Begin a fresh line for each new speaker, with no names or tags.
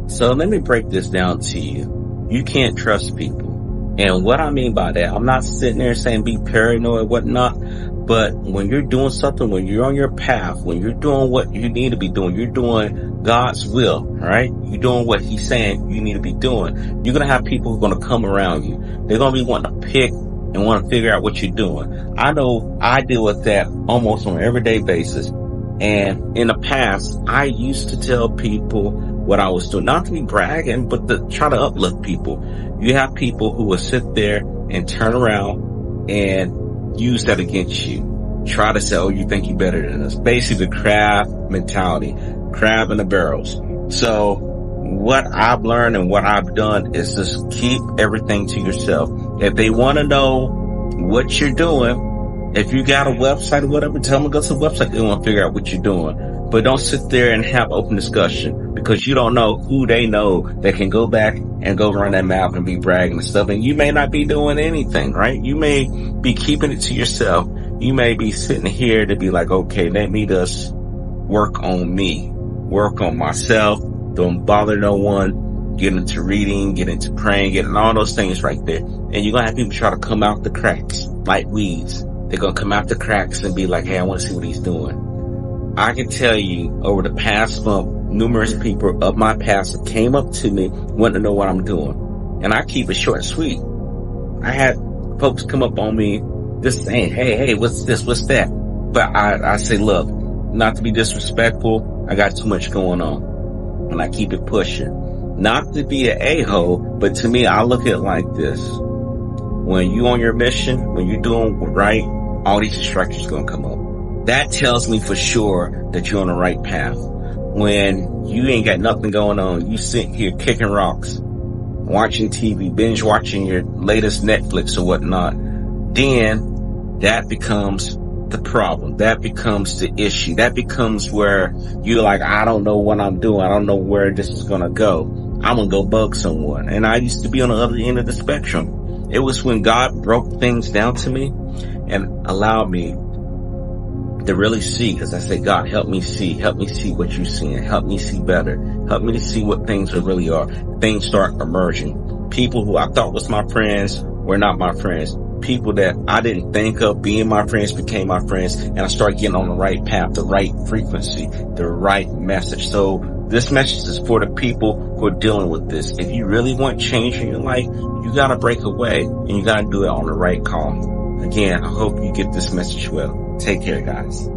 So let me break this down to you. You can't trust people. And what I mean by that, I'm not sitting there saying be paranoid, whatnot, but when you're doing something, when you're on your path, when you're doing what you need to be doing, you're doing God's will, right? You're doing what He's saying you need to be doing. You're going to have people who are going to come around you. They're going to be wanting to pick and want to figure out what you're doing. I know I deal with that almost on an everyday basis. And in the past, I used to tell people what I was doing, not to be bragging, but to try to uplift people. You have people who will sit there and turn around and use that against you. Try to say, oh, you think you're better than us. Basically the crab mentality, crab in the barrels. So what I've learned and what I've done is just keep everything to yourself. If they want to know what you're doing, if you got a website or whatever, tell them to go to the website. They want to figure out what you're doing. But don't sit there and have open discussion, because you don't know who they know that can go back and go run that mouth and be bragging and stuff. And you may not be doing anything, right? You may be keeping it to yourself. You may be sitting here to be like, okay, let me just work on me, work on myself. Don't bother no one. Get into reading, get into praying, getting all those things right there. And you're going to have people try to come out the cracks like weeds. They're going to come out the cracks and be like, hey, I want to see what he's doing. I can tell you over the past month, numerous people of my past came up to me wanting to know what I'm doing. And I keep it short and sweet. I had folks come up on me just saying, hey, what's this? What's that? But I say, look, not to be disrespectful, I got too much going on. And I keep it pushing. Not to be an a-hole, but to me, I look at it like this. When you on your mission, when you're doing right, all these distractions going to come up. That tells me for sure that you're on the right path. When you ain't got nothing going on, you sit here kicking rocks, watching TV, binge watching your latest Netflix or whatnot, then that becomes the problem. That becomes the issue. That becomes where you're like, I don't know what I'm doing. I don't know where this is going to go. I'm going to go bug someone. And I used to be on the other end of the spectrum. It was when God broke things down to me and allowed me to really see, because I say, God, help me see what you're seeing, help me see better, help me to see what things really are. Things start emerging. People who I thought was my friends were not my friends. People that I didn't think of being my friends became my friends, and I started getting on the right path, the right frequency, the right message. So this message is for the people who are dealing with this. If you really want change in your life, you got to break away, and you got to do it on the right call. Again, I hope you get this message well. Take care, guys.